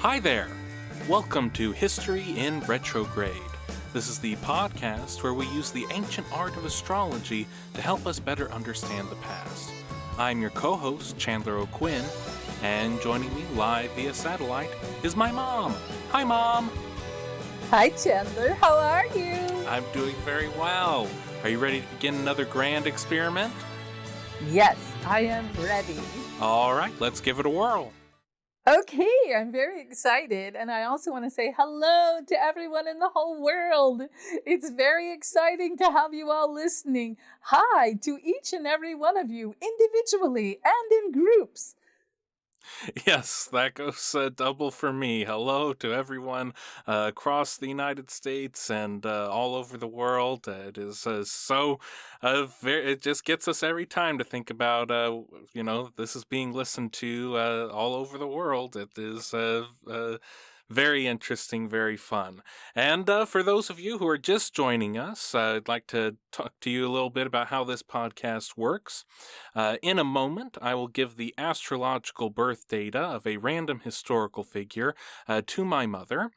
Hi there! Welcome to History in Retrograde. This is the podcast where we use the ancient art of astrology to help us better understand the past. I'm your co-host, Chandler O'Quinn, and joining me live via satellite is my mom. Hi, Mom! Hi, Chandler. How are you? I'm doing very well. Are you ready to begin another grand experiment? Yes, I am ready. All right, let's give it a whirl. Okay, I'm very excited, and I also want to say hello to everyone in the whole world. It's very exciting to have you all listening. Hi to each and every one of you, individually and in groups. Yes, that goes double for me. Hello to everyone across the United States and all over the world. It is it just gets us every time to think about, this is being listened to all over the world. It is very interesting, very fun. And for those of you who are just joining us, I'd like to talk to you a little bit about how this podcast works. In a moment, I will give the astrological birth data of a random historical figure to my mother.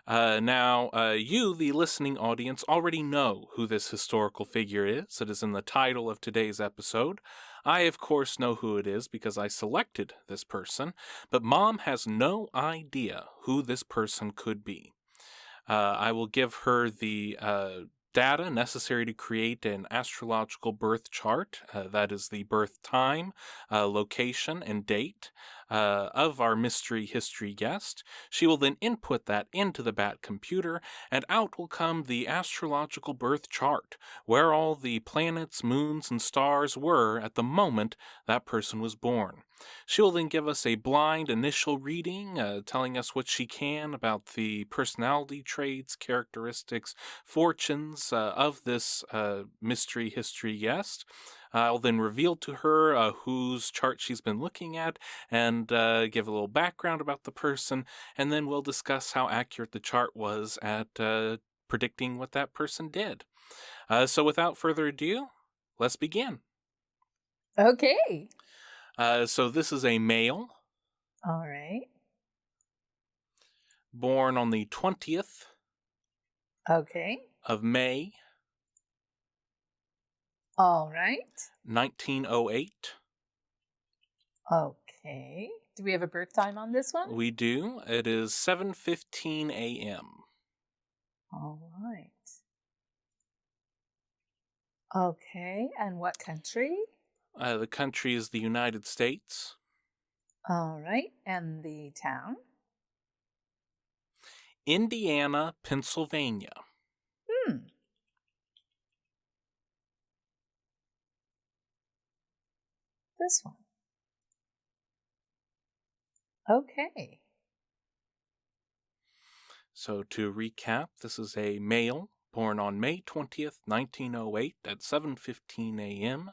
You, the listening audience, already know who this historical figure is. It is in the title of today's episode. I, of course, know who it is because I selected this person, but Mom has no idea who this person could be. I will give her the data necessary to create an astrological birth chart. That is the birth time, location, and date of our mystery history guest. She will then input that into the BAT computer, and out will come the astrological birth chart, where all the planets, moons, and stars were at the moment that person was born. She will then give us a blind initial reading, telling us what she can about the personality traits, characteristics, fortunes of this mystery history guest. I'll then reveal to her whose chart she's been looking at and give a little background about the person, and then we'll discuss how accurate the chart was at predicting what that person did. So without further ado, let's begin. Okay. So this is a male. All right. Born on the 20th Okay. of May. All right. 1908. Okay. Do we have a birth time on this one? We do. It is 7:15 a.m. All right. Okay. And what country? The country is the United States. All right. And the town? Indiana, Pennsylvania. This one. Okay. So to recap, this is a male born on May 20th, 1908 at 7:15 a.m.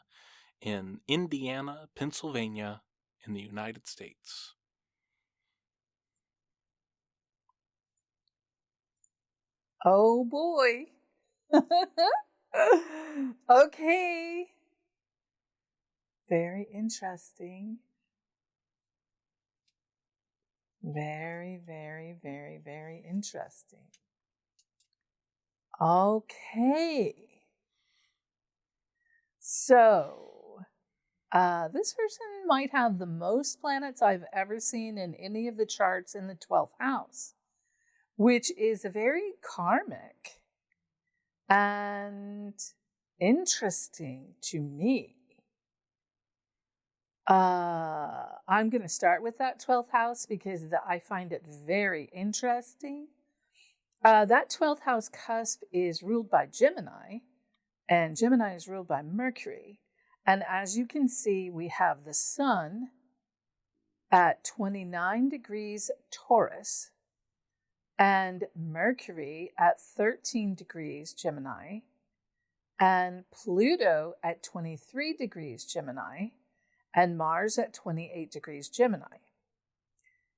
in Indiana, Pennsylvania in the United States. Oh boy. Okay. Very interesting. Very, very, very, very interesting. Okay. So, this person might have the most planets I've ever seen in any of the charts in the 12th house, which is very karmic and interesting to me. I'm going to start with that 12th house because I find it very interesting. That 12th house cusp is ruled by Gemini, and Gemini is ruled by Mercury. And as you can see, we have the Sun at 29 degrees Taurus and Mercury at 13 degrees Gemini and Pluto at 23 degrees Gemini and Mars at 28 degrees Gemini.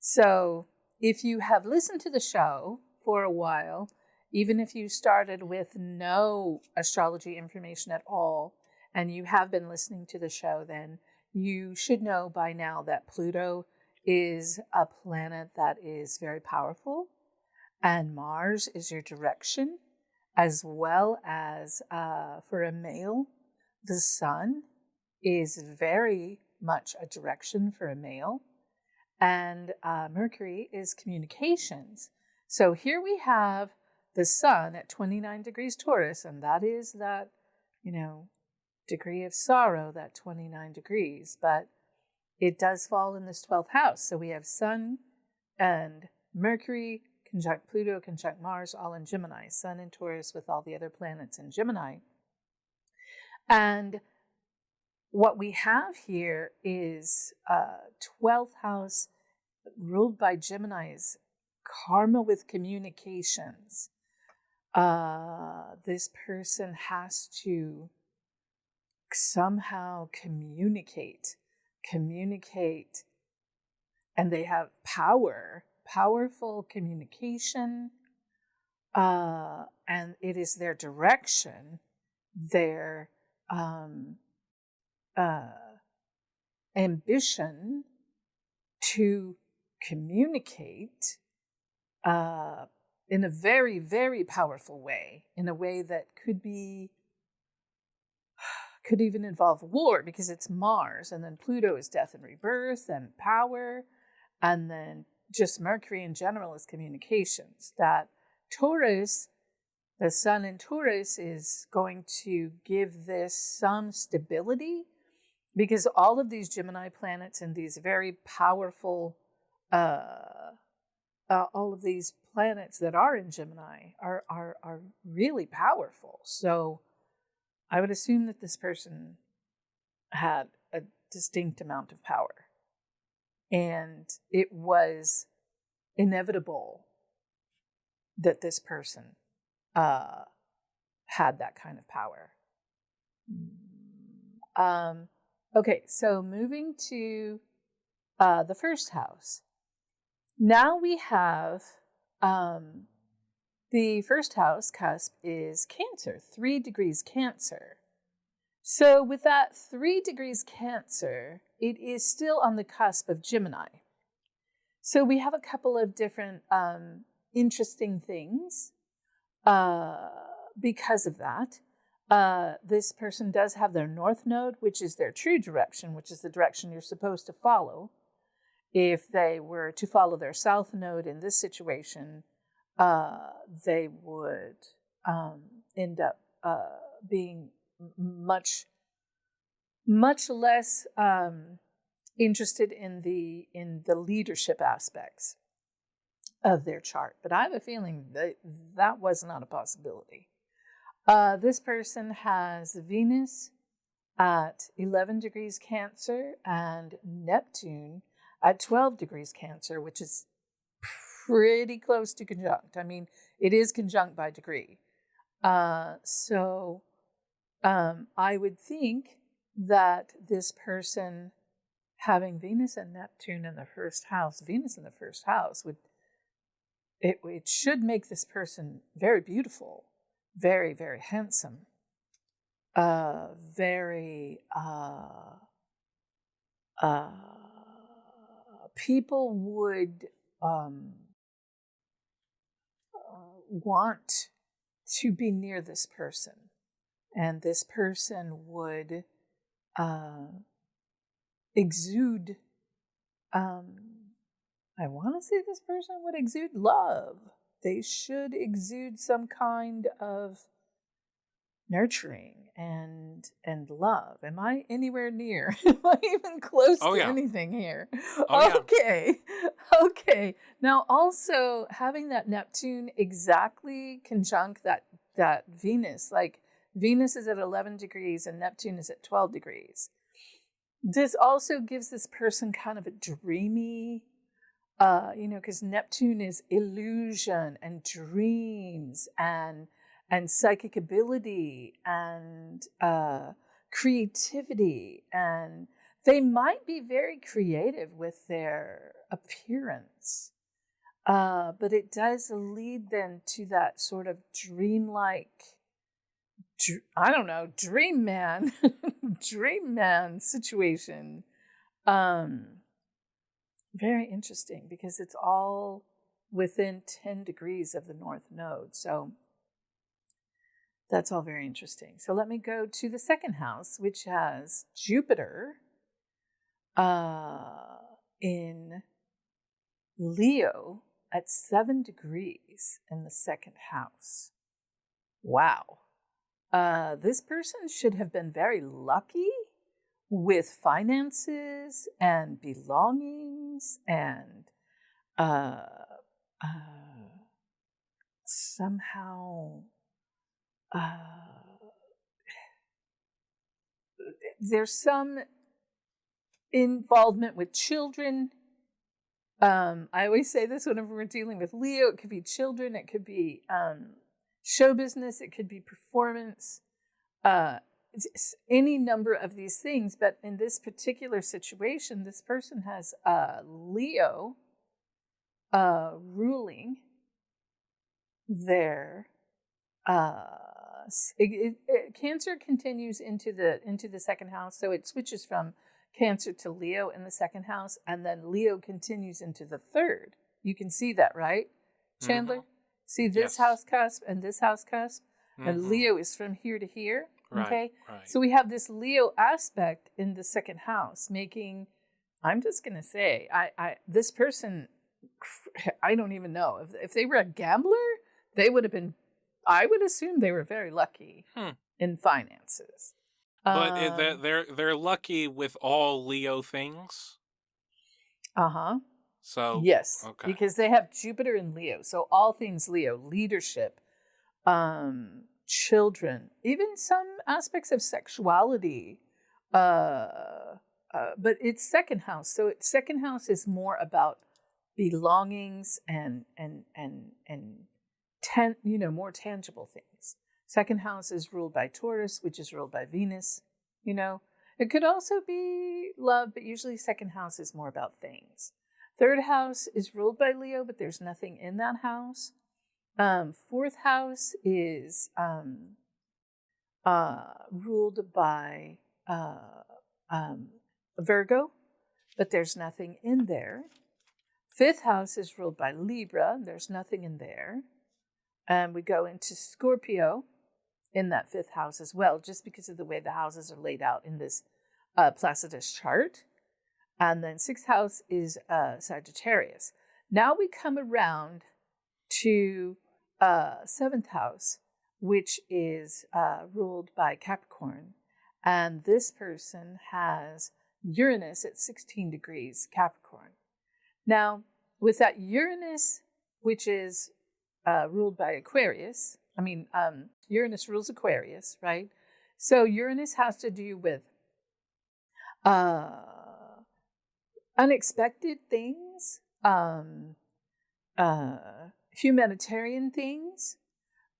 So if you have listened to the show for a while, even if you started with no astrology information at all, and you have been listening to the show, then you should know by now that Pluto is a planet that is very powerful, and Mars is your direction, as well as for a male, the Sun is very much a direction for a male, and Mercury is communications. So here we have the Sun at 29 degrees Taurus, and that is that, degree of sorrow, that 29 degrees, but it does fall in this 12th house. So we have Sun and Mercury conjunct Pluto, conjunct Mars, all in Gemini. Sun in Taurus with all the other planets in Gemini. And what we have here is 12th house ruled by Gemini's karma with communications. This person has to somehow communicate, and they have powerful communication, and it is their direction, their ambition to communicate in a very, very powerful way, in a way that could even involve war, because it's Mars, and then Pluto is death and rebirth and power, and then just Mercury in general is communications. That Taurus, the Sun in Taurus, is going to give this some stability, because all of these Gemini planets and these very powerful, all of these planets that are in Gemini are really powerful. So I would assume that this person had a distinct amount of power, and it was inevitable that this person had that kind of power. Okay, so moving to the first house. Now we have the first house cusp is Cancer, 3 degrees Cancer. So with that 3 degrees Cancer, it is still on the cusp of Gemini. So we have a couple of different interesting things because of that. This person does have their North Node, which is their true direction, which is the direction you're supposed to follow. If they were to follow their South Node in this situation, they would end up being much less interested in the leadership aspects of their chart. But I have a feeling that was not a possibility. This person has Venus at 11 degrees Cancer and Neptune at 12 degrees Cancer, which is pretty close to conjunct. I mean, it is conjunct by degree. So I would think that this person having Venus and Neptune in the first house, Venus in the first house, it should make this person very beautiful, very, very handsome, very people would want to be near this person, and this person would exude, I want to say this person would exude love. They should exude some kind of nurturing and love. Am I anywhere near? Am I even close to anything here? Okay. Now also having that Neptune exactly conjunct that Venus, like Venus is at 11 degrees and Neptune is at 12 degrees. This also gives this person kind of a dreamy, because Neptune is illusion and dreams and psychic ability and creativity, and they might be very creative with their appearance, but it does lead them to that sort of dreamlike, dream man situation. Very interesting because it's all within 10 degrees of the North Node. So that's all very interesting. So let me go to the second house, which has Jupiter in Leo at 7 degrees in the second house. Wow. This person should have been very lucky with finances and belongings and somehow there's some involvement with children. I always say this whenever we're dealing with Leo. It could be children, it could be show business, it could be performance, any number of these things. But in this particular situation, this person has Leo ruling their Cancer continues into the second house, so it switches from Cancer to Leo in the second house, and then Leo continues into the third. You can see that, right, Chandler? Mm-hmm. See this house cusp and this house cusp, and Leo is from here to here. Okay, right. So we have this Leo aspect in the second house, making. I'm just gonna say, this person, I don't even know if they were a gambler, they would have been. I would assume they were very lucky in finances. But they're lucky with all Leo things. So yes, okay. because they have Jupiter in Leo, so all things Leo, leadership, children, even some aspects of sexuality. But it's second house, so second house is more about belongings and more tangible things. Second house is ruled by Taurus, which is ruled by Venus. It could also be love, but usually second house is more about things. Third house is ruled by Leo, but there's nothing in that house. Fourth house is ruled by Virgo, but there's nothing in there. Fifth house is ruled by Libra. There's nothing in there. And we go into Scorpio in that fifth house as well, just because of the way the houses are laid out in this Placidus chart. And then sixth house is Sagittarius. Now we come around to seventh house, which is ruled by Capricorn. And this person has Uranus at 16 degrees Capricorn. Now, with that Uranus, which is ruled by Aquarius, Uranus rules Aquarius, right? So Uranus has to do with unexpected things, humanitarian things,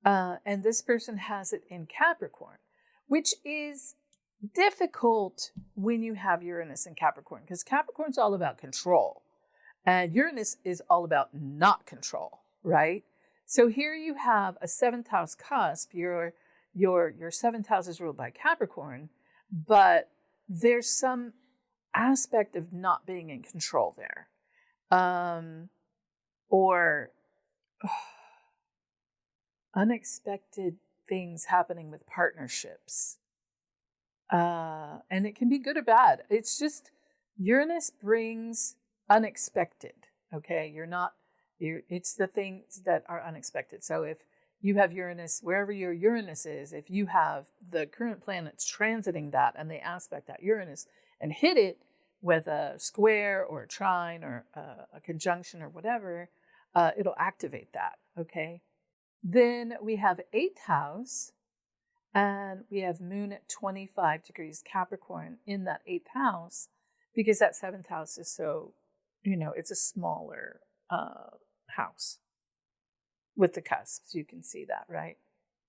and this person has it in Capricorn, which is difficult when you have Uranus in Capricorn, because Capricorn's all about control, and Uranus is all about not control, right? So here you have a seventh house cusp. Your seventh house is ruled by Capricorn, but there's some aspect of not being in control there, or unexpected things happening with partnerships, and it can be good or bad. It's just Uranus brings unexpected. Okay, it's the things that are unexpected. So if you have Uranus, wherever your Uranus is, if you have the current planets transiting that and they aspect that Uranus and hit it with a square or a trine or a conjunction or whatever, it'll activate that, okay? Then we have eighth house, and we have Moon at 25 degrees Capricorn in that eighth house, because that seventh house is so, it's a smaller house with the cusps. You can see that, right?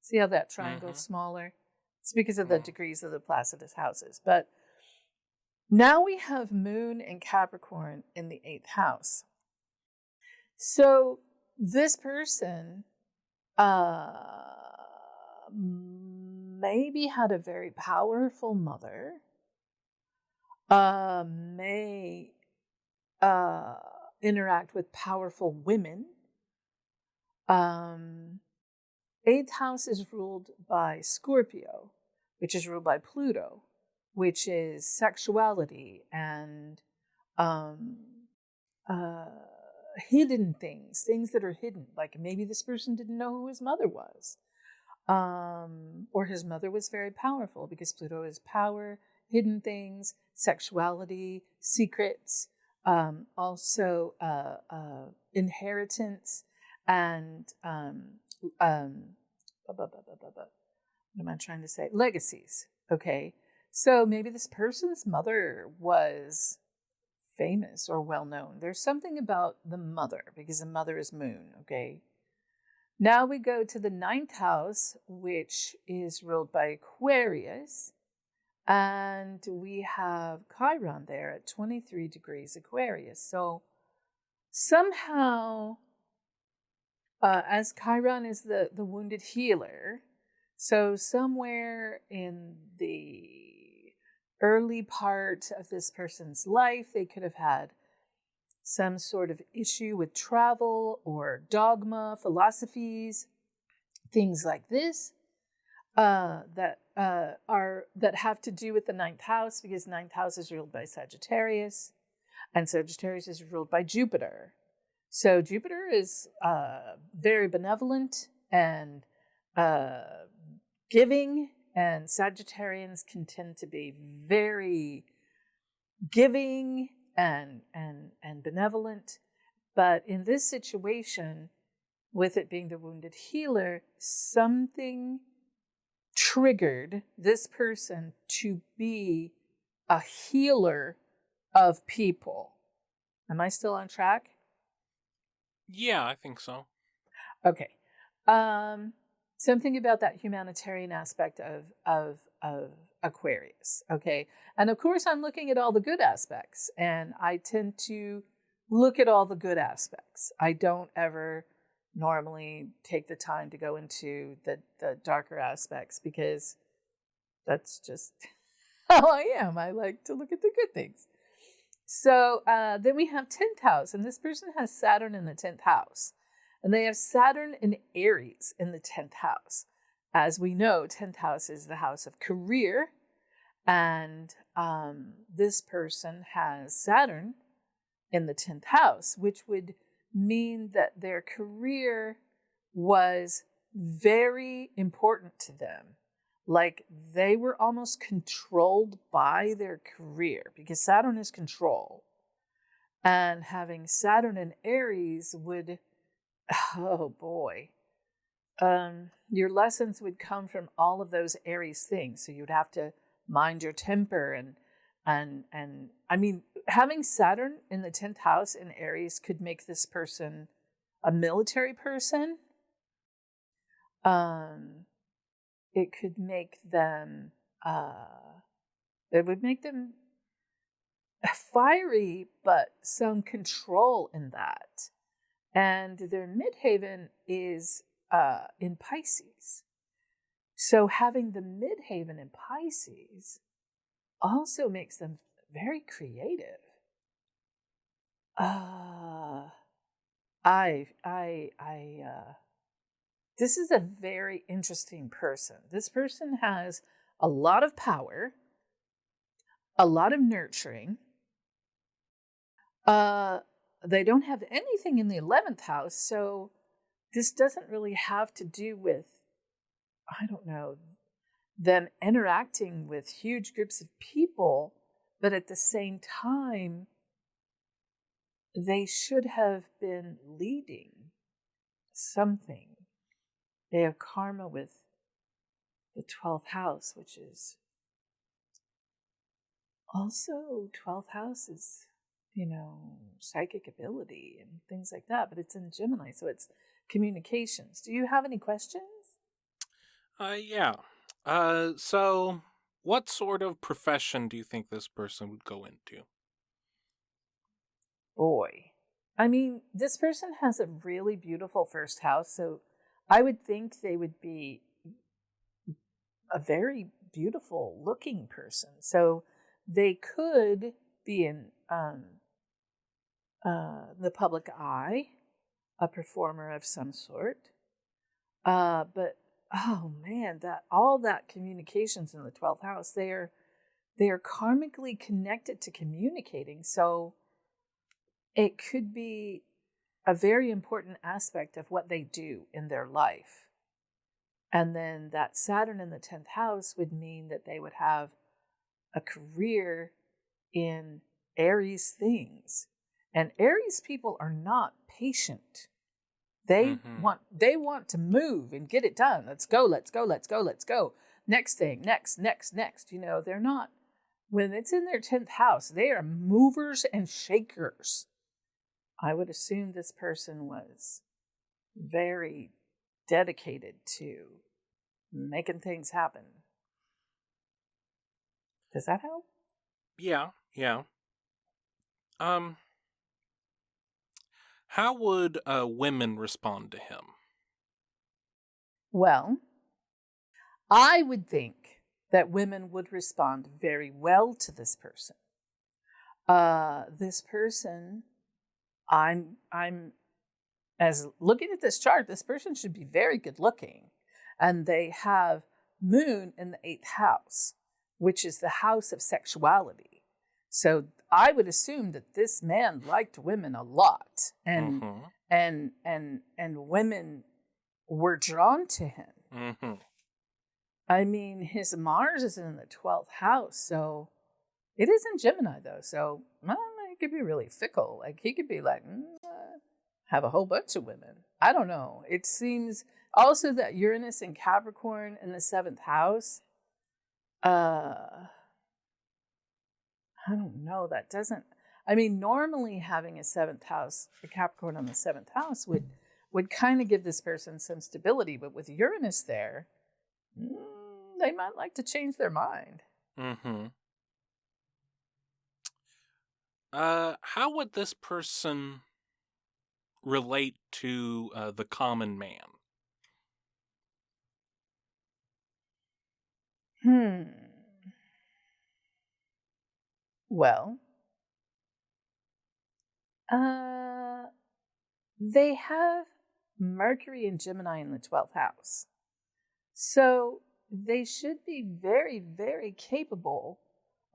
See how that triangle is smaller? It's because of the degrees of the Placidus houses. But now we have Moon and Capricorn in the eighth house. So this person maybe had a very powerful mother, may uh, interact with powerful women. Eighth house is ruled by Scorpio, which is ruled by Pluto, which is sexuality and um, uh, hidden things that are hidden. Like maybe this person didn't know who his mother was, or his mother was very powerful, because Pluto is power, hidden things, sexuality, secrets, also inheritance, and what am I trying to say? Legacies. Okay. So maybe this person's mother was famous or well known. There's something about the mother, because the mother is moon. Okay. Now we go to the ninth house, which is ruled by Aquarius. And we have Chiron there at 23 degrees Aquarius. So somehow, as Chiron is the wounded healer, so somewhere in the early part of this person's life, they could have had some sort of issue with travel or dogma, philosophies, things like this, that have to do with the ninth house, because ninth house is ruled by Sagittarius, and Sagittarius is ruled by Jupiter. So Jupiter is very benevolent and giving, and Sagittarians can tend to be very giving and benevolent. But in this situation, with it being the wounded healer, something triggered this person to be a healer of people. Am I still on track? Yeah, I think so. Okay. Something about that humanitarian aspect of Aquarius. Okay. And of course, I'm looking at all the good aspects, and I tend to look at all the good aspects. I don't ever normally take the time to go into the darker aspects, because that's just how I am. I like to look at the good things. So then we have 10th house, and this person has Saturn in the 10th house. And they have Saturn in Aries in the 10th house. As we know, 10th house is the house of career. And this person has Saturn in the 10th house, which would mean that their career was very important to them. Like they were almost controlled by their career, because Saturn is control. And having Saturn in Aries would, oh boy, your lessons would come from all of those Aries things. So you'd have to mind your temper, and I mean, having Saturn in the 10th house in Aries could make this person a military person. It could make them, it would make them fiery, but some control in that. And their midhaven is in Pisces. So having the midhaven in Pisces also makes them very creative. This is a very interesting person. This person has a lot of power, a lot of nurturing. They don't have anything in the 11th house, so this doesn't really have to do with, I don't know, them interacting with huge groups of people, but at the same time, they should have been leading something. They have karma with the 12th house, which is also 12th house is, psychic ability and things like that, but it's in Gemini, so it's communications. Do you have any questions? Yeah. So what sort of profession do you think this person would go into? Boy. I mean, this person has a really beautiful first house, so I would think they would be a very beautiful looking person. So they could be in the public eye, a performer of some sort. But oh man, that all that communications in the 12th house, they are karmically connected to communicating. So it could be a very important aspect of what they do in their life. And then that Saturn in the 10th house would mean that they would have a career in Aries things. And Aries people are not patient. They want to move and get it done. Let's go, let's go, let's go, let's go. Next thing, next. They're not, when it's in their 10th house, they are movers and shakers. I would assume this person was very dedicated to making things happen. Does that help? Yeah. How would women respond to him? Well, I would think that women would respond very well to this person. This person, I'm as looking at this chart, this person should be very good looking. And they have moon in the 8th house, which is the house of sexuality. So I would assume that this man liked women a lot, and women were drawn to him. I mean, his Mars is in the 12th house, so it is in Gemini though. So he could be really fickle. Like he could be like, have a whole bunch of women. I don't know. It seems also that Uranus and Capricorn in the 7th house. I don't know. That doesn't. I mean, normally having a 7th house, a Capricorn on the 7th house would kind of give this person some stability. But with Uranus there, they might like to change their mind. How would this person relate to the common man? Well, they have Mercury and Gemini in the 12th house. So they should be very, very capable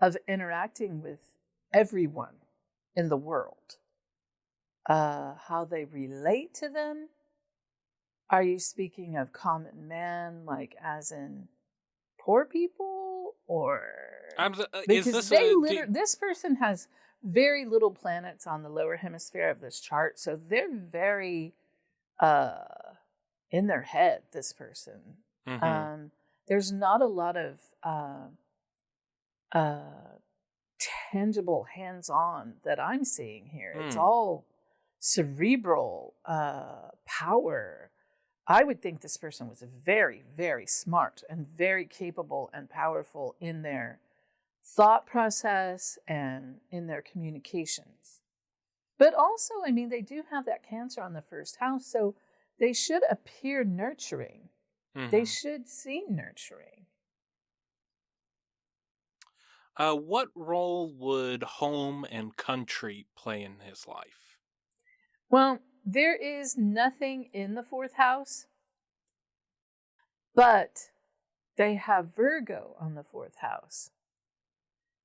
of interacting with everyone in the world. How they relate to them? Are you speaking of common man, like as in poor people, or because this person has very little planets on the lower hemisphere of this chart, so they're very in their head. This person, there's not a lot of tangible, hands-on that I'm seeing here. It's all cerebral power. I would think this person was very, very smart and very capable and powerful in their thought process and in their communications. But also, I mean, they do have that Cancer on the 1st house, so they should appear nurturing. They should seem nurturing. What role would home and country play in his life? Well, there is nothing in the 4th house, but they have Virgo on the 4th house.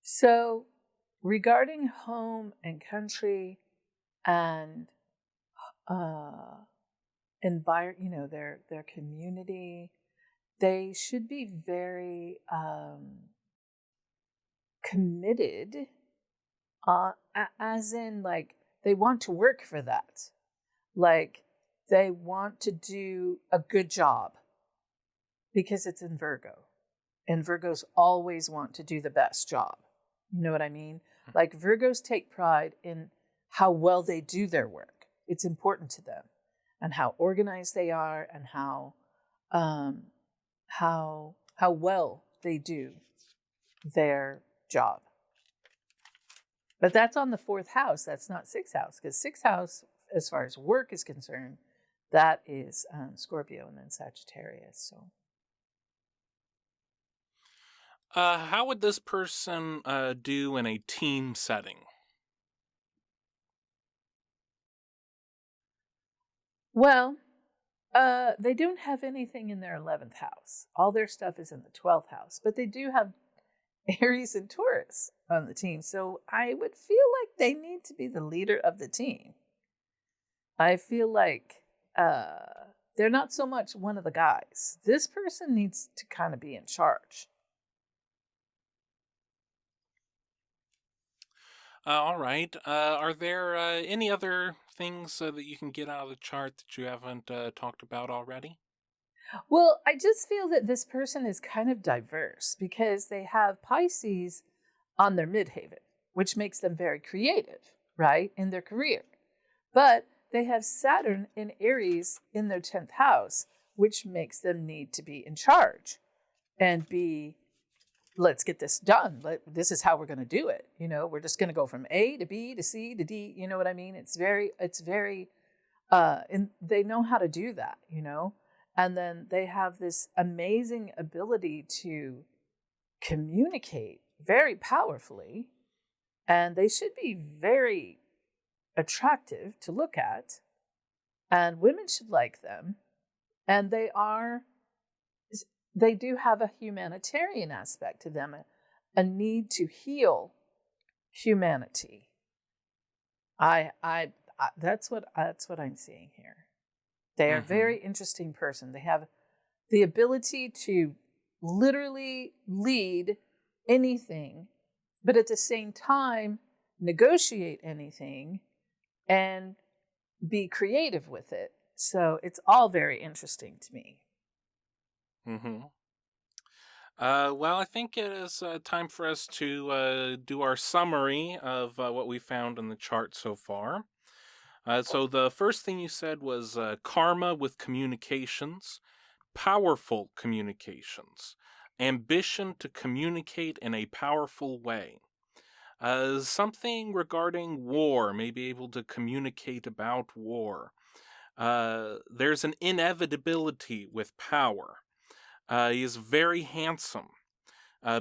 So regarding home and country and their community, they should be very committed, as in like they want to work for that. Like they want to do a good job because it's in Virgo. And Virgos always want to do the best job. You know what I mean? Like Virgos take pride in how well they do their work. It's important to them, and how organized they are, and how well they do their job. But that's on the 4th house. That's not 6th house, because 6th house, as far as work is concerned, that is Scorpio and then Sagittarius. So, how would this person do in a team setting? Well, they don't have anything in their 11th house. All their stuff is in the 12th house, but they do have Aries and Taurus on the team. So I would feel like they need to be the leader of the team. I feel like they're not so much one of the guys. This person needs to kind of be in charge. All right. Are there any other things that you can get out of the chart that you haven't talked about already? Well, I just feel that this person is kind of diverse because they have Pisces on their midhaven, which makes them very creative, right, in their career. But they have Saturn in Aries in their 10th house, which makes them need to be in charge and be, let's get this done. This is how we're going to do it. We're just going to go from A to B to C to D. You know what I mean? It's very, and they know how to do that, And then they have this amazing ability to communicate very powerfully, and they should be very attractive to look at, and women should like them. And they do have a humanitarian aspect to them, a need to heal humanity. I that's what I'm seeing here. They are a Mm-hmm. very interesting person. They have the ability to literally lead anything, but at the same time negotiate anything and be creative with it. So it's all very interesting to me. Mm-hmm. Well, I think it is time for us to do our summary of what we found in the chart so far. So the first thing you said was karma with communications, powerful communications, ambition to communicate in a powerful way. Something regarding war, may be able to communicate about war. There's an inevitability with power. He is very handsome.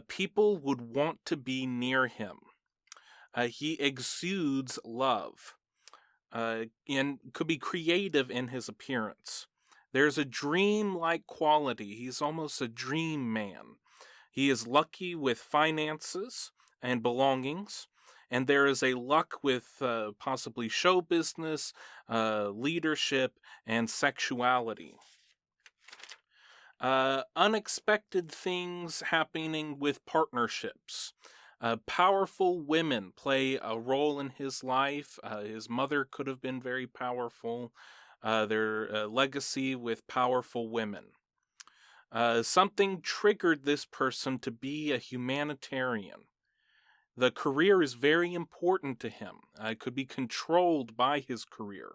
People would want to be near him. He exudes love and could be creative in his appearance. There's a dream-like quality. He's almost a dream man. He is lucky with finances and belongings, and there is a luck with possibly show business, leadership, and sexuality. Unexpected things happening with partnerships. Powerful women play a role in his life. His mother could have been very powerful. Their legacy with powerful women. Something triggered this person to be a humanitarian. The career is very important to him. It could be controlled by his career.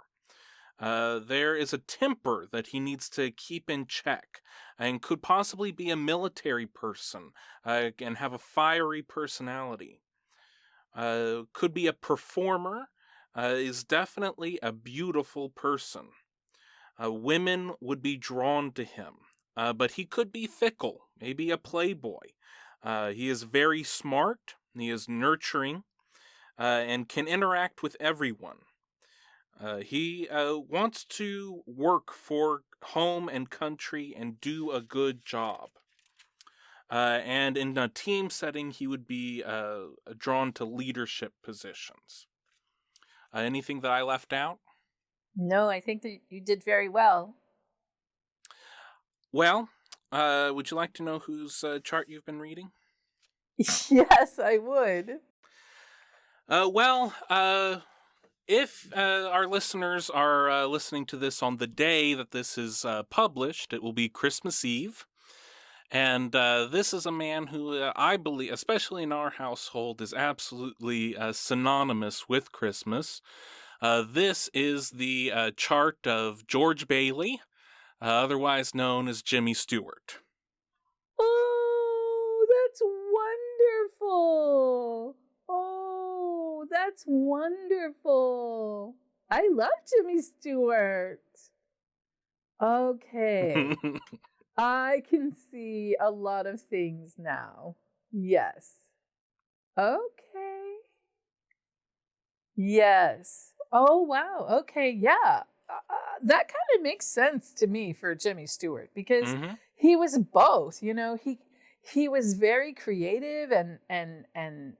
There is a temper that he needs to keep in check and could possibly be a military person and have a fiery personality. Could be a performer, is definitely a beautiful person. Women would be drawn to him, but he could be fickle, maybe a playboy. He is very smart, he is nurturing, and can interact with everyone. He wants to work for home and country and do a good job. And in a team setting, he would be drawn to leadership positions. Anything that I left out? No, I think that you did very well. Well, would you like to know whose chart you've been reading? Yes, I would. Well, if our listeners are listening to this on the day that this is published, it will be Christmas Eve. And this is a man who I believe, especially in our household, is absolutely synonymous with Christmas. This is the chart of George Bailey, otherwise known as Jimmy Stewart. Oh, that's wonderful. Oh, that's wonderful. I love Jimmy Stewart. Okay. I can see a lot of things now. Yes. Okay. Yes. Oh, wow. Okay. Yeah. that kind of makes sense to me for Jimmy Stewart because Mm-hmm. he was both. He was very creative and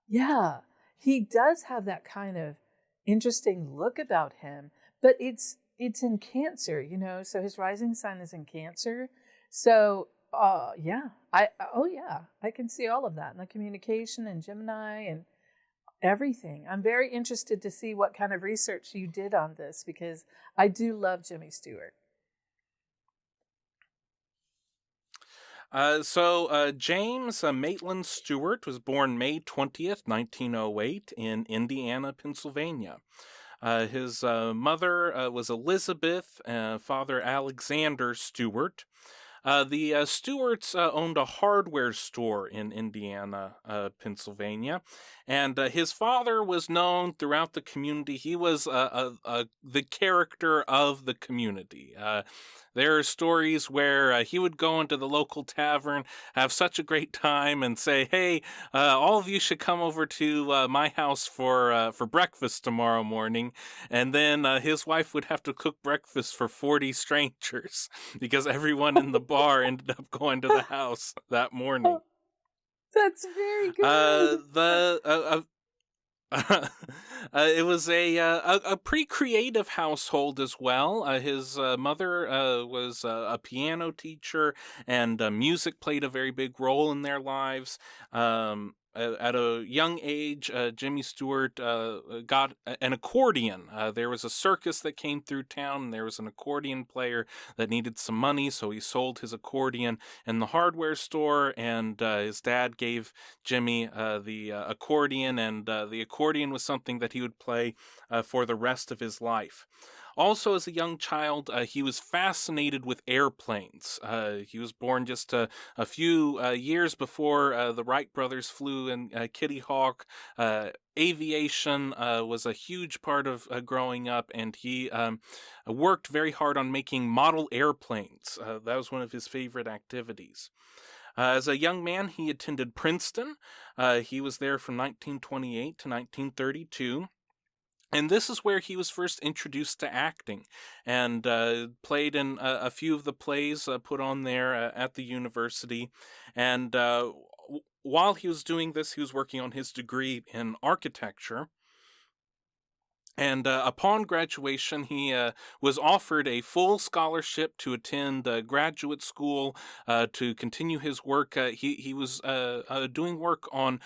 yeah, he does have that kind of interesting look about him. But it's in Cancer, so his rising sign is in Cancer. So yeah, I can see all of that in the communication and Gemini and everything. I'm very interested to see what kind of research you did on this because I do love Jimmy Stewart. James Maitland Stewart was born May 20th, 1908, in Indiana, Pennsylvania. His mother was Elizabeth, father Alexander Stewart. The Stewarts owned a hardware store in Indiana, Pennsylvania, and his father was known throughout the community. He was the character of the community. There are stories where he would go into the local tavern, have such a great time, and say, "Hey, all of you should come over to my house for breakfast tomorrow morning." And then his wife would have to cook breakfast for 40 strangers because everyone in the bar ended up going to the house that morning. That's very Uh, good. the it was a pretty creative household as well. His mother was a piano teacher, and music played a very big role in their lives. At a young age, Jimmy Stewart got an accordion. There was a circus that came through town, and there was an accordion player that needed some money, so he sold his accordion in the hardware store, and his dad gave Jimmy the accordion, and the accordion was something that he would play for the rest of his life. Also, as a young child, he was fascinated with airplanes. He was born just a few years before the Wright brothers flew in Kitty Hawk. Aviation was a huge part of growing up, and he worked very hard on making model airplanes. That was one of his favorite activities. As a young man, he attended Princeton. He was there from 1928 to 1932. And this is where he was first introduced to acting and played in a few of the plays put on there at the university. And while he was doing this, he was working on his degree in architecture. And upon graduation, he was offered a full scholarship to attend graduate school to continue his work. He was doing work on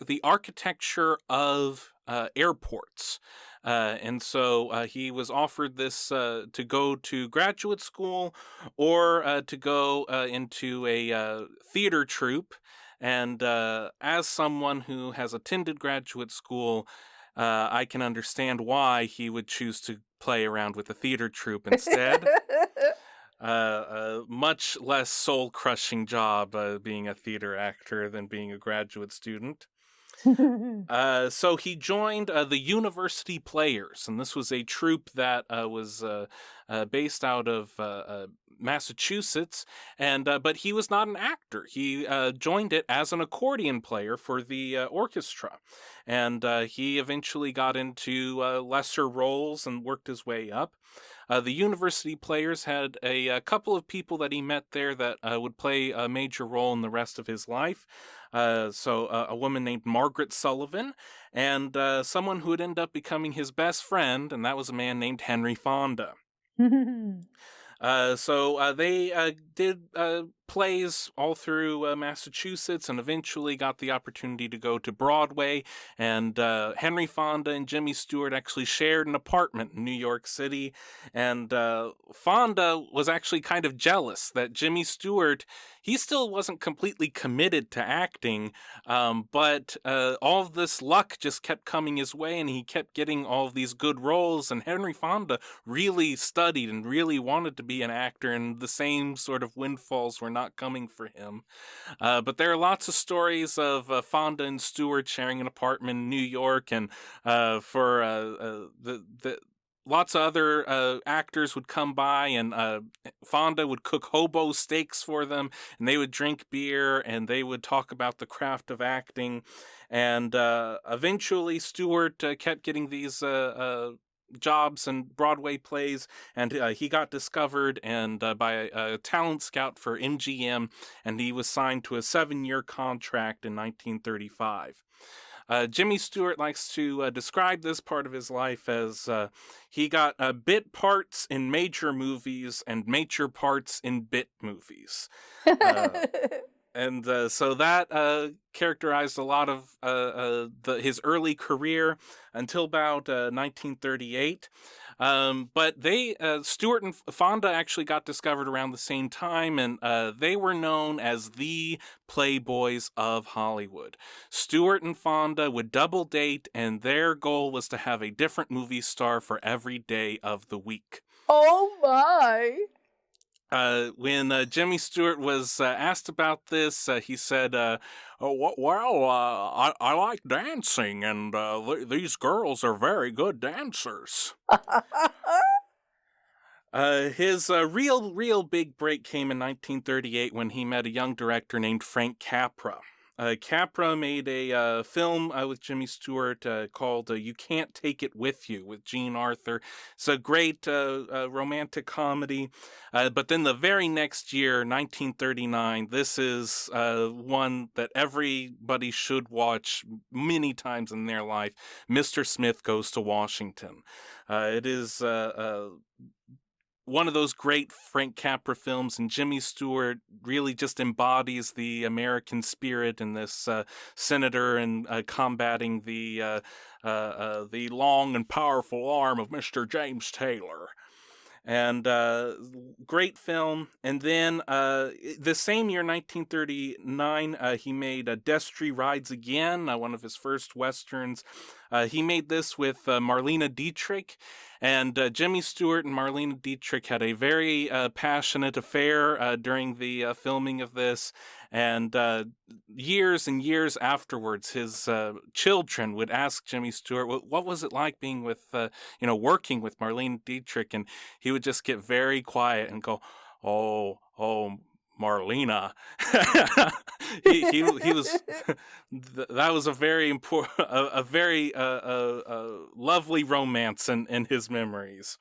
the architecture of airports. And so he was offered this to go to graduate school or to go into a theater troupe. And as someone who has attended graduate school, I can understand why he would choose to play around with a theater troupe instead. A much less soul crushing job being a theater actor than being a graduate student. So he joined the University Players, and this was a troupe that was based out of Massachusetts, and but he was not an actor. He joined it as an accordion player for the orchestra, and he eventually got into lesser roles and worked his way up. The University Players had a couple of people that he met there that would play a major role in the rest of his life. A woman named Margaret Sullivan, and someone who would end up becoming his best friend, and that was a man named Henry Fonda. They did plays all through Massachusetts and eventually got the opportunity to go to Broadway. And Henry Fonda and Jimmy Stewart actually shared an apartment in New York City. And Fonda was actually kind of jealous that Jimmy Stewart, he still wasn't completely committed to acting, but all of this luck just kept coming his way, and he kept getting all of these good roles. And Henry Fonda really studied and really wanted to be an actor, and the same sort of windfalls were not coming for him. But there are lots of stories of Fonda and Stewart sharing an apartment in New York, and the lots of other actors would come by, and Fonda would cook hobo steaks for them, and they would drink beer, and they would talk about the craft of acting. And eventually Stewart kept getting these jobs and Broadway plays, and he got discovered and by a talent scout for MGM, and he was signed to a 7-year contract in 1935. Jimmy Stewart likes to describe this part of his life as he got bit parts in major movies and major parts in bit movies. Uh, and so that characterized a lot of his early career until about 1938. But Stewart and Fonda actually got discovered around the same time, and they were known as the playboys of Hollywood. Stewart and Fonda would double date, and their goal was to have a different movie star for every day of the week. Oh my! When Jimmy Stewart was asked about this, he said, I like dancing, and these girls are very good dancers. His real big break came in 1938 when he met a young director named Frank Capra. Capra made a film with Jimmy Stewart called You Can't Take It With You with Jean Arthur. It's a great romantic comedy. But then the very next year, 1939, this is one that everybody should watch many times in their life. Mr. Smith Goes to Washington. It is one of those great Frank Capra films, and Jimmy Stewart really just embodies the American spirit in this senator and combating the long and powerful arm of Mr. James Taylor. And great film. And then the same year, 1939, he made Destry Rides Again, one of his first westerns. He made this with Marlene Dietrich, and Jimmy Stewart and Marlene Dietrich had a very passionate affair during the filming of this. And years and years afterwards, his children would ask Jimmy Stewart, "What was it like being with, working with Marlene Dietrich?" And he would just get very quiet and go, "Oh, Marlena." he was that was a very important, a very lovely romance in his memories.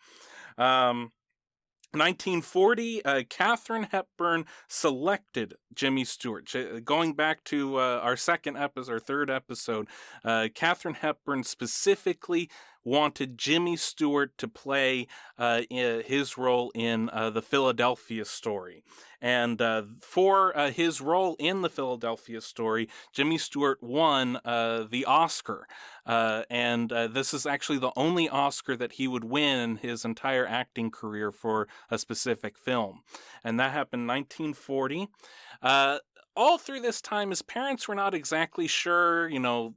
1940, Katharine Hepburn selected Jimmy Stewart. Going back to our third episode, Katharine Hepburn specifically wanted Jimmy Stewart to play his role in the Philadelphia Story. And for his role in the Philadelphia Story, Jimmy Stewart won the Oscar. And this is actually the only Oscar that he would win in his entire acting career for a specific film. And that happened in 1940. All through this time, his parents were not exactly sure,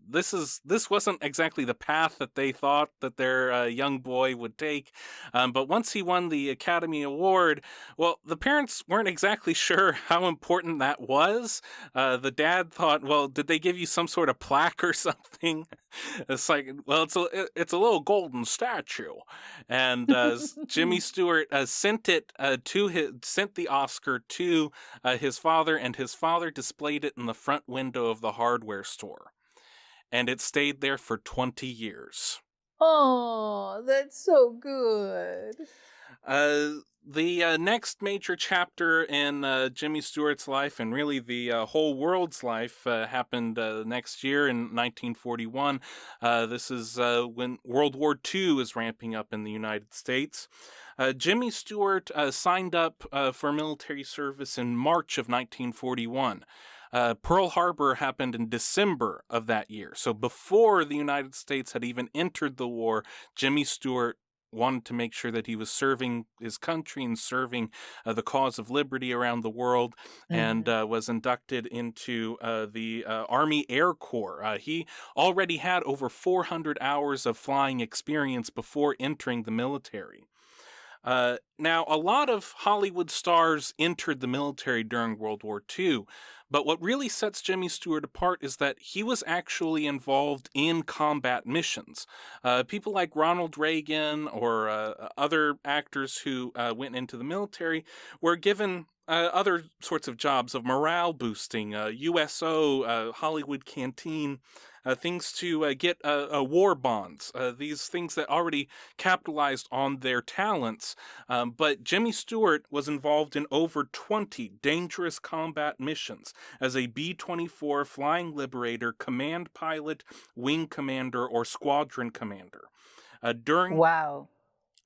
this wasn't exactly the path that they thought that their young boy would take. But once he won the Academy Award, well, the parents weren't exactly sure how important that was. The dad thought, well, did they give you some sort of plaque or something? It's like, well, it's a little golden statue. And Jimmy Stewart sent the Oscar to his father, and his father displayed it in the front window of the hardware store. And it stayed there for 20 years. Oh, that's so good. The next major chapter in Jimmy Stewart's life, and really the whole world's life, happened next year in 1941. This is when World War II is ramping up in the United States. Jimmy Stewart signed up for military service in March of 1941. Pearl Harbor happened in December of that year. So before the United States had even entered the war, Jimmy Stewart wanted to make sure that he was serving his country and serving the cause of liberty around the world, and was inducted into the Army Air Corps. He already had over 400 hours of flying experience before entering the military. Now, a lot of Hollywood stars entered the military during World War II, but what really sets Jimmy Stewart apart is that he was actually involved in combat missions. People like Ronald Reagan or other actors who went into the military were given other sorts of jobs of morale boosting, USO, Hollywood Canteen, things to get war bonds, these things that already capitalized on their talents. But Jimmy Stewart was involved in over 20 dangerous combat missions as a B-24 flying liberator, command pilot, wing commander, or squadron commander. Uh, during Wow.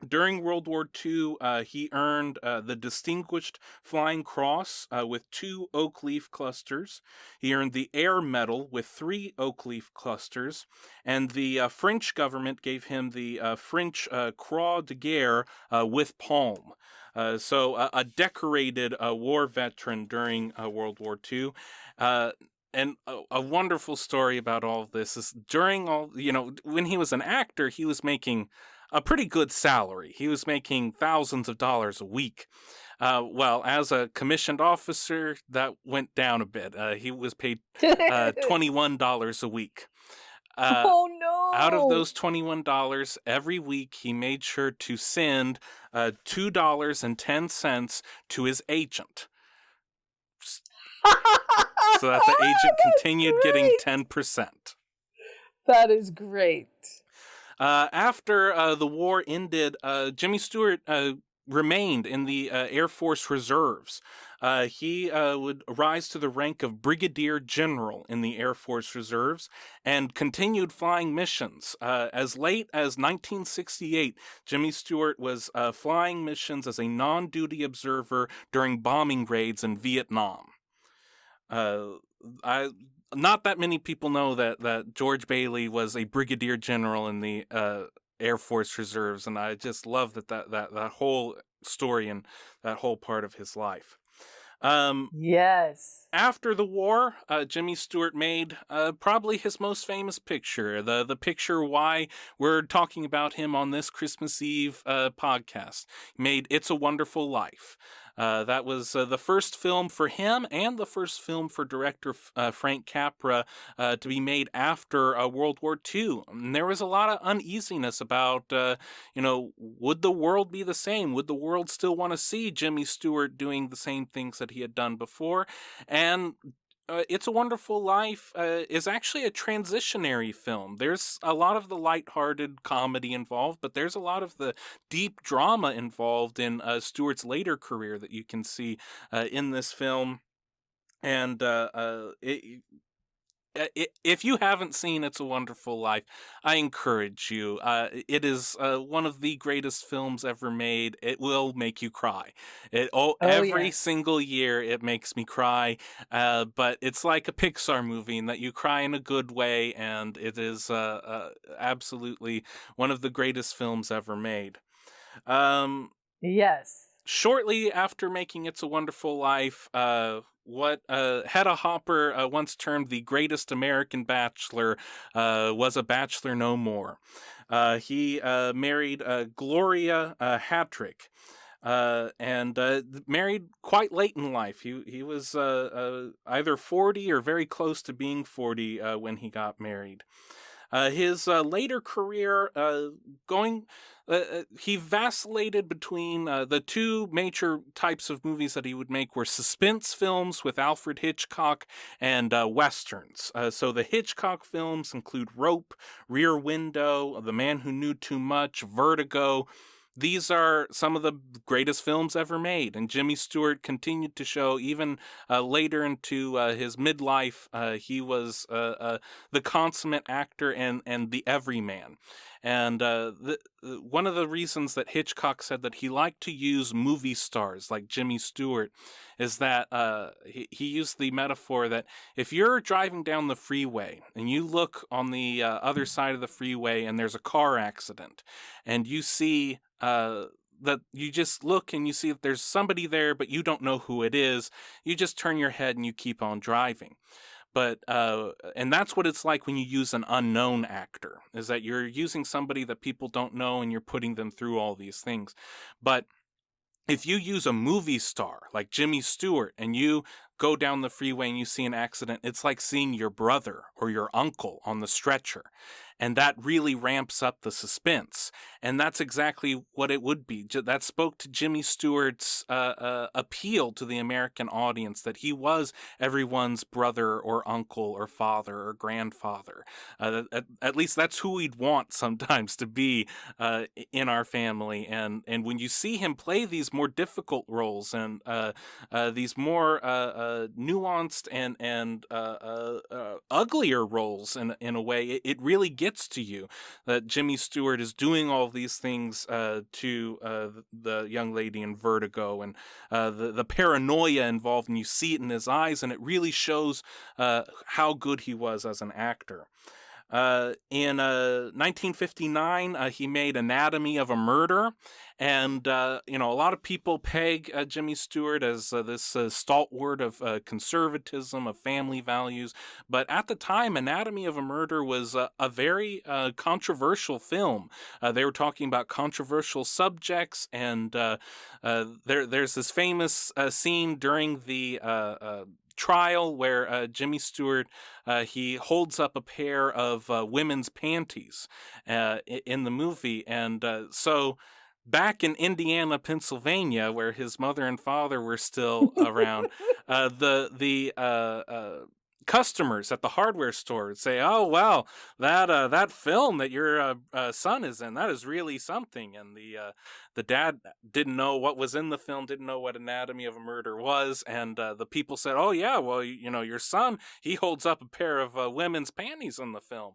During World War II, he earned the Distinguished Flying Cross with 2 oak leaf clusters. He earned the Air Medal with 3 oak leaf clusters. And the French government gave him the French Croix de Guerre with palm. So a decorated war veteran during World War II. And a wonderful story about all of this is during when he was an actor, he was making a pretty good salary. He was making thousands of dollars a week. Well, as a commissioned officer, that went down a bit. He was paid $21 a week. Oh Out of no. those $21, every week he made sure to send $2.10 to his agent, so that the agent That's continued getting great. 10%. That is great. After the war ended, Jimmy Stewart remained in the Air Force Reserves. He would rise to the rank of Brigadier General in the Air Force Reserves and continued flying missions. As late as 1968, Jimmy Stewart was flying missions as a non-duty observer during bombing raids in Vietnam. Not that many people know that George Bailey was a brigadier general in the Air Force Reserves, and I just love that whole story and that whole part of his life. Yes. After the war, Jimmy Stewart made probably his most famous picture, the picture why we're talking about him on this Christmas Eve podcast. He made It's a Wonderful Life. That was the first film for him and the first film for director Frank Capra to be made after World War II. And there was a lot of uneasiness about, would the world be the same? Would the world still want to see Jimmy Stewart doing the same things that he had done before? And It's a Wonderful Life is actually a transitionary film. There's a lot of the lighthearted comedy involved, but there's a lot of the deep drama involved in Stewart's later career that you can see in this film. And if you haven't seen It's a Wonderful Life, I encourage you. It is one of the greatest films ever made. It will make you cry. Oh Every yes. single year it makes me cry, but it's like a Pixar movie in that you cry in a good way, and it is absolutely one of the greatest films ever made. Um, Yes. Shortly after making It's a Wonderful Life, what Hedda Hopper once termed the greatest American bachelor was a bachelor no more. He married Gloria Hattrick. And married quite late in life. He was either 40 or very close to being 40 when he got married. His later career he vacillated between the two major types of movies that he would make were suspense films with Alfred Hitchcock and westerns. So the Hitchcock films include Rope, Rear Window, The Man Who Knew Too Much, Vertigo. These are some of the greatest films ever made, and Jimmy Stewart continued to show even later into his midlife. He was the consummate actor and the everyman. And one of the reasons that Hitchcock said that he liked to use movie stars like Jimmy Stewart is that he used the metaphor that if you're driving down the freeway and you look on the other side of the freeway and there's a car accident and you see that you just look and you see that there's somebody there, but you don't know who it is, you just turn your head and you keep on driving. But and that's what it's like when you use an unknown actor, is that you're using somebody that people don't know and you're putting them through all these things. But if you use a movie star like Jimmy Stewart and you go down the freeway and you see an accident, it's like seeing your brother or your uncle on the stretcher. And that really ramps up the suspense. And that's exactly what it would be. That spoke to Jimmy Stewart's appeal to the American audience, that he was everyone's brother or uncle or father or grandfather. At least that's who we'd want sometimes to be in our family. And when you see him play these more difficult roles and these more nuanced and uglier roles in a way, it really gets to you that Jimmy Stewart is doing all these things to the young lady in Vertigo, and the paranoia involved, and you see it in his eyes, and it really shows how good he was as an actor. In 1959, he made Anatomy of a Murder, and a lot of people peg Jimmy Stewart as this stalwart of conservatism, of family values. But at the time, Anatomy of a Murder was a very controversial film. They were talking about controversial subjects, and there's this famous scene during the trial where Jimmy Stewart he holds up a pair of women's panties in the movie, and so back in Indiana, Pennsylvania, where his mother and father were still around, the customers at the hardware store would say, "Oh well, that film that your son is in, that is really something." And the dad didn't know what was in the film, didn't know what Anatomy of a Murder was, and the people said, "Oh yeah, well your son, he holds up a pair of women's panties in the film."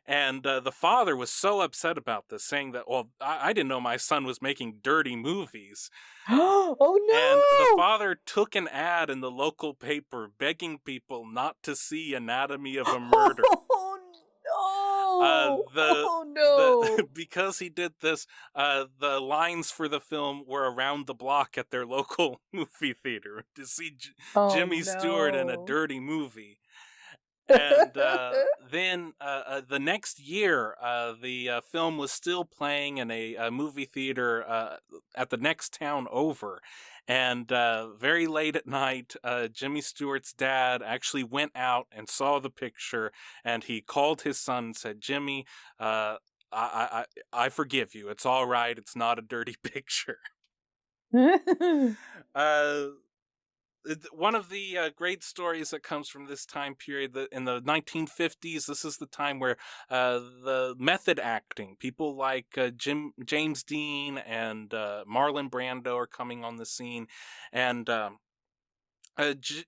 And the father was so upset about this, saying that, "Well, I didn't know my son was making dirty movies." Oh And the no! father took an ad in the local paper begging people not to see Anatomy of a Murder. Oh no! Oh no! Because he did this, the lines for the film were around the block at their local movie theater to see Oh Jimmy Stewart in a no! dirty movie. And then the next year, the film was still playing in a movie theater at the next town over. And very late at night, Jimmy Stewart's dad actually went out and saw the picture, and he called his son and said, "Jimmy, I forgive you. It's all right. It's not a dirty picture." uh, One of the great stories that comes from this time period, that in the 1950s, this is the time where the method acting, people like James Dean and Marlon Brando are coming on the scene, and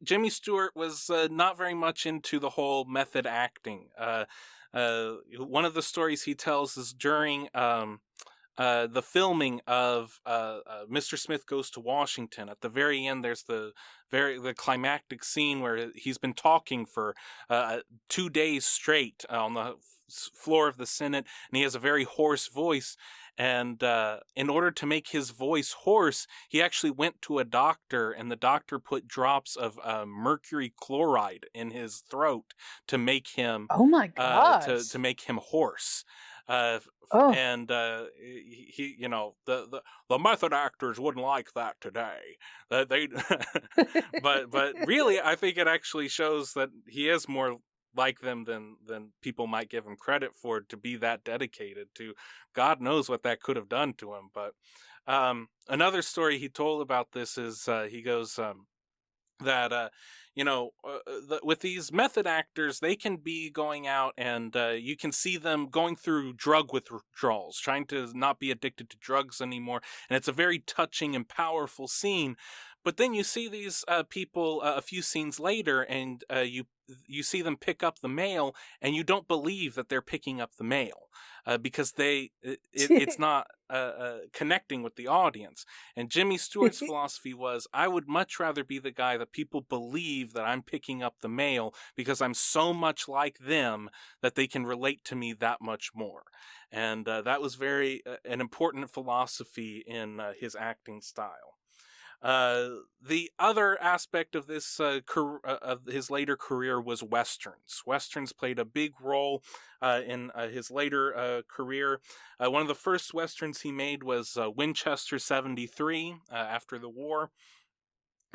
Jimmy Stewart was not very much into the whole method acting. One of the stories he tells is during the filming of Mr. Smith Goes to Washington. At the very end, there's the climactic scene where he's been talking for 2 days straight on the floor of the Senate, and he has a very hoarse voice. And in order to make his voice hoarse, he actually went to a doctor, and the doctor put drops of mercury chloride in his throat to make him Oh my to gosh! make him hoarse. Uh, Oh. and he the method actors wouldn't like that today. They but really, I think it actually shows that he is more like them than people might give him credit for, to be that dedicated to. God knows what that could have done to him. But another story he told about this is he goes that with these method actors, they can be going out and you can see them going through drug withdrawals, trying to not be addicted to drugs anymore, and it's a very touching and powerful scene. But then you see these people a few scenes later, and you see them pick up the mail, and you don't believe that they're picking up the mail because it's not connecting with the audience. And Jimmy Stewart's philosophy was, I would much rather be the guy that people believe that I'm picking up the mail because I'm so much like them that they can relate to me that much more. And that was very an important philosophy in his acting style. The other aspect of this of his later career was westerns. Westerns played a big role in his later career. One of the first westerns he made was Winchester 73 after the war.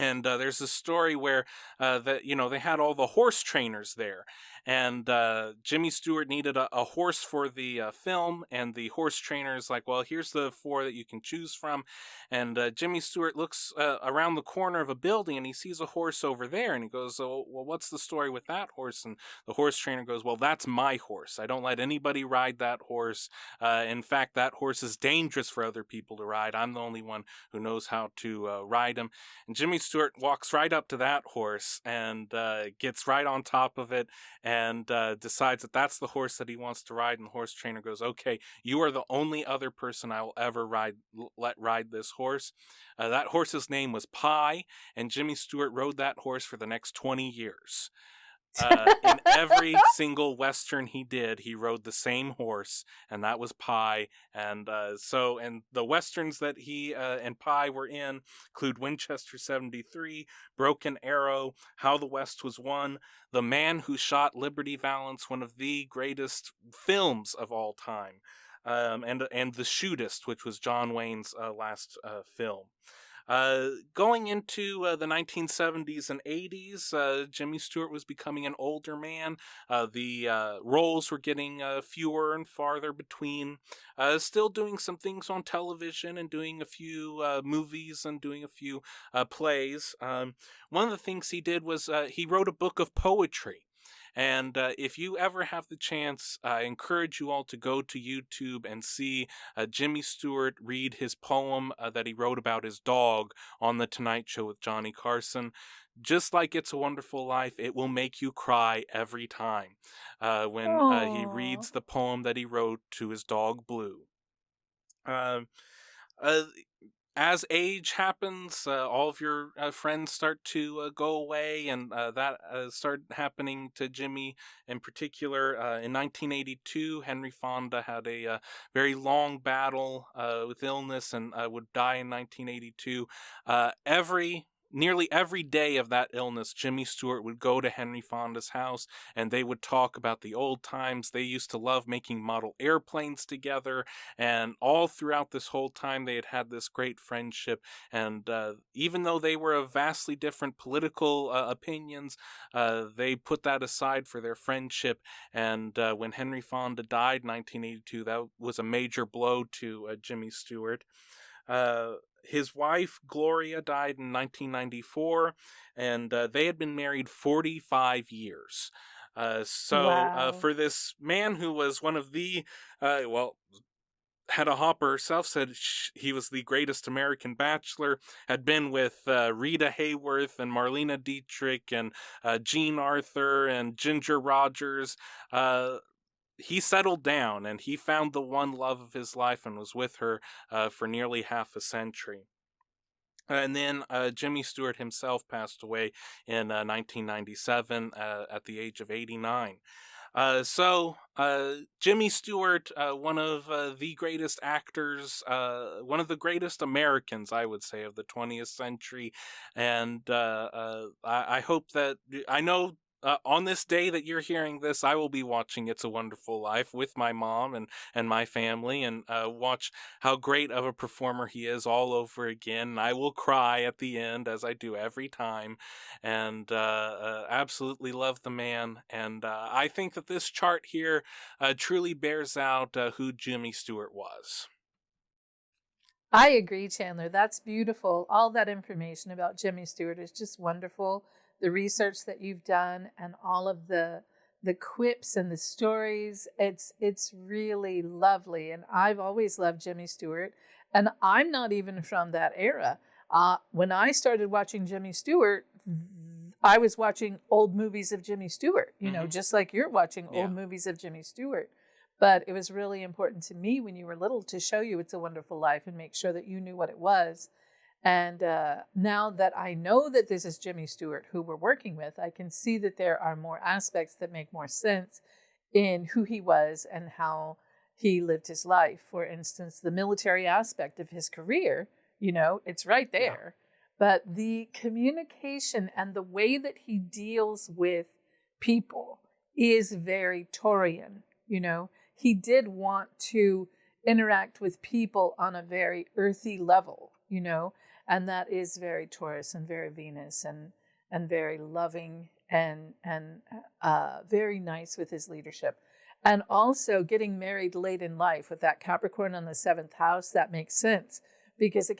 And there's this story where they had all the horse trainers there, and Jimmy Stewart needed a horse for the film, and the horse trainer is like, well, here's the 4 that you can choose from. And Jimmy Stewart looks around the corner of a building, and he sees a horse over there, and he goes, oh, well, what's the story with that horse? And the horse trainer goes, well, that's my horse. I don't let anybody ride that horse. In fact, that horse is dangerous for other people to ride. I'm the only one who knows how to ride him. And Jimmy Stewart walks right up to that horse and gets right on top of it, and decides that that's the horse that he wants to ride. And the horse trainer goes, okay, you are the only other person I will ever let ride this horse. That horse's name was Pie, and Jimmy Stewart rode that horse for the next 20 years. In every single Western he did, he rode the same horse, and that was Pie. And and the Westerns that he and Pie were in include Winchester 73, Broken Arrow, How the West Was Won, The Man Who Shot Liberty Valance, one of the greatest films of all time, and The Shootist, which was John Wayne's last film. Going into the 1970s and 80s, Jimmy Stewart was becoming an older man. The roles were getting fewer and farther between. Still doing some things on television and doing a few movies and doing a few plays. One of the things he did was he wrote a book of poetry. And if you ever have the chance, I encourage you all to go to YouTube and see Jimmy Stewart read his poem that he wrote about his dog on The Tonight Show with Johnny Carson. Just like It's a Wonderful Life, it will make you cry every time when he Oh. reads the poem that he wrote to his dog, Blue. Um, uh, as age happens, all of your friends start to go away, and that started happening to Jimmy in particular. In 1982, Henry Fonda had a very long battle with illness and would die in 1982. Nearly every day of that illness, Jimmy Stewart would go to Henry Fonda's house, and they would talk about the old times. They used to love making model airplanes together, and all throughout this whole time, they had this great friendship. And even though they were of vastly different political opinions, they put that aside for their friendship. And when Henry Fonda died in 1982, that was a major blow to Jimmy Stewart. His wife, Gloria, died in 1994, and they had been married 45 years. Wow. For this man who was one of the, Hedda Hopper herself said he was the greatest American bachelor, had been with Rita Hayworth and Marlena Dietrich and Jean Arthur and Ginger Rogers. He settled down, and he found the one love of his life and was with her for nearly half a century. And then Jimmy Stewart himself passed away in 1997 at the age of 89. Jimmy Stewart, one of the greatest actors, one of the greatest Americans, I would say, of the 20th century. And I hope that, I know on this day that you're hearing this, I will be watching It's a Wonderful Life with my mom and my family, and watch how great of a performer he is all over again. And I will cry at the end, as I do every time, and absolutely love the man. And I think that this chart here truly bears out who Jimmy Stewart was. I agree, Chandler. That's beautiful. All that information about Jimmy Stewart is just wonderful. The research that you've done and all of the quips and the stories, it's really lovely. And I've always loved Jimmy Stewart. And I'm not even from that era. When I started watching Jimmy Stewart, I was watching old movies of Jimmy Stewart, just like you're watching old movies of Jimmy Stewart. But it was really important to me when you were little to show you It's a Wonderful Life and make sure that you knew what it was. And now that I know that this is Jimmy Stewart who we're working with, I can see that there are more aspects that make more sense in who he was and how he lived his life. For instance, the military aspect of his career, it's right there. But the communication and the way that he deals with people is very Taurian, He did want to interact with people on a very earthy level, and that is very Taurus and very Venus and very loving and very nice with his leadership. And also getting married late in life with that Capricorn on the 7th house, that makes sense because a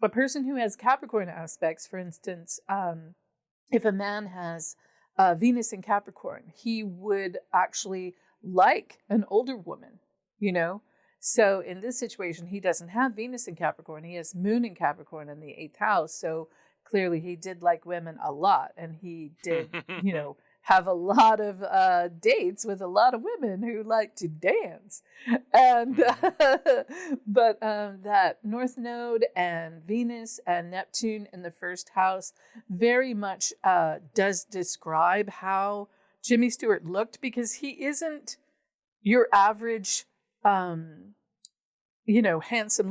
person who has Capricorn aspects, for instance, if a man has Venus in Capricorn, he would actually like an older woman, you know? So in this situation, he doesn't have Venus in Capricorn. He has Moon in Capricorn in the 8th house. So clearly he did like women a lot. And he did, have a lot of dates with a lot of women who like to dance. And but that North Node and Venus and Neptune in the 1st house very much does describe how Jimmy Stewart looked, because he isn't your average handsome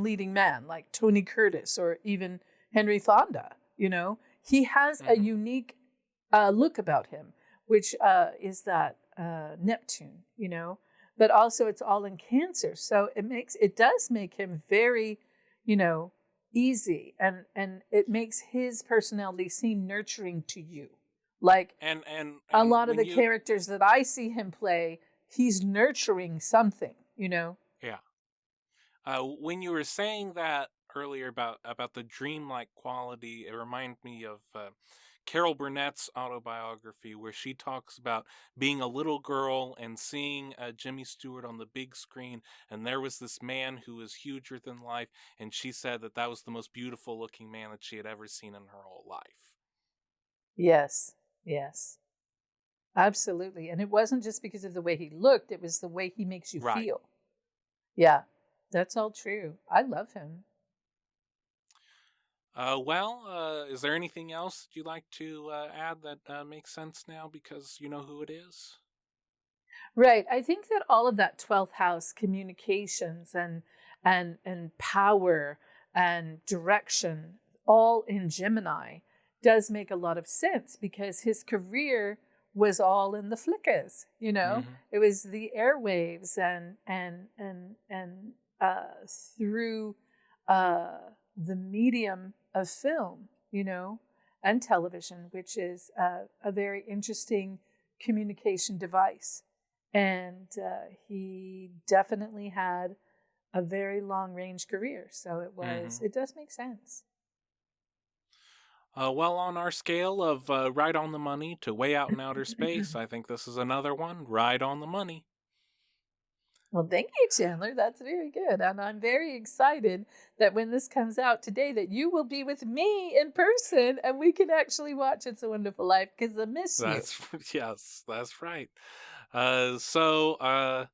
leading man like Tony Curtis or even Henry Fonda. He has a unique look about him, which is that Neptune, but also it's all in Cancer. So it does make him very, easy, and it makes his personality seem nurturing to you. Like and a lot of the characters that I see him play, he's nurturing something, Yeah. When you were saying that earlier about the dreamlike quality, it reminded me of Carol Burnett's autobiography, where she talks about being a little girl and seeing Jimmy Stewart on the big screen, and there was this man who was huger than life, and she said that was the most beautiful looking man that she had ever seen in her whole life. Yes, absolutely. And it wasn't just because of the way he looked, it was the way he makes you feel. Yeah, that's all true. I love him. Is there anything else that you'd like to add that makes sense now, because you know who it is? Right. I think that all of that 12th house communications and power and direction, all in Gemini, does make a lot of sense, because his career was all in the flickers, It was the airwaves and through the medium of film, and television, which is a very interesting communication device. And he definitely had a very long range career. So it does make sense. On our scale of right on the money to way out in outer space, I think this is another one right on the money. Well, thank you, Chandler. That's very good. And I'm very excited that when this comes out today, that you will be with me in person and we can actually watch It's a Wonderful Life, because I miss you. Yes, that's right. That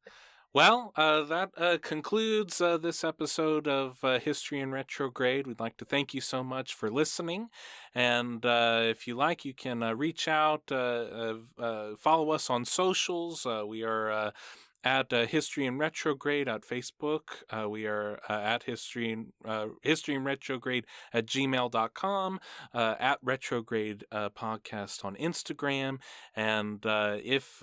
concludes this episode of History in Retrograde. We'd like to thank you so much for listening. And if you like, you can reach out, follow us on socials. We are at History in Retrograde at Facebook. We are at History in Retrograde at gmail.com, at Retrograde Podcast on Instagram. And if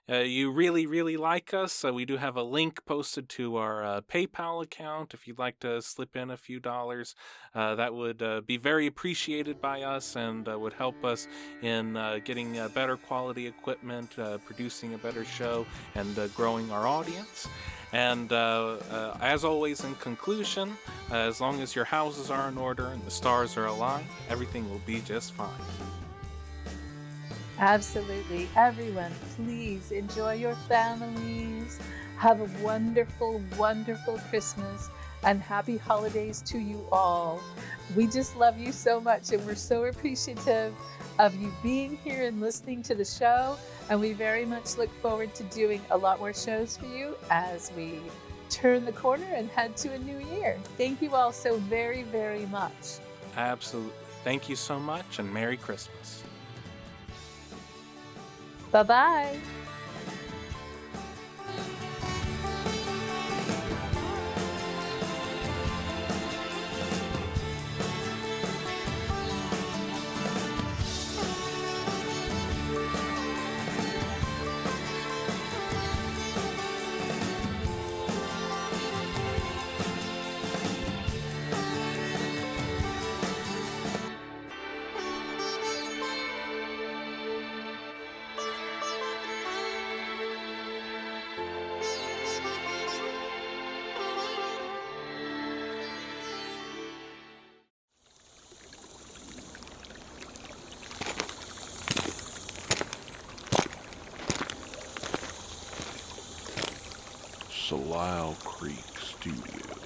you really, really like us, we do have a link posted to our PayPal account. If you'd like to slip in a few dollars, that would be very appreciated by us, and would help us in getting better quality equipment, producing a better show, and growing our audience. And as always, in conclusion, as long as your houses are in order and the stars are aligned, everything will be just fine. Absolutely. Everyone, please enjoy your families. Have a wonderful, wonderful Christmas, and happy holidays to you all. We just love you so much, and we're so appreciative of you being here and listening to the show. And we very much look forward to doing a lot more shows for you as we turn the corner and head to a new year. Thank you all so very, very much. Absolutely. Thank you so much, and Merry Christmas. Bye-bye. Salal Creek Studio.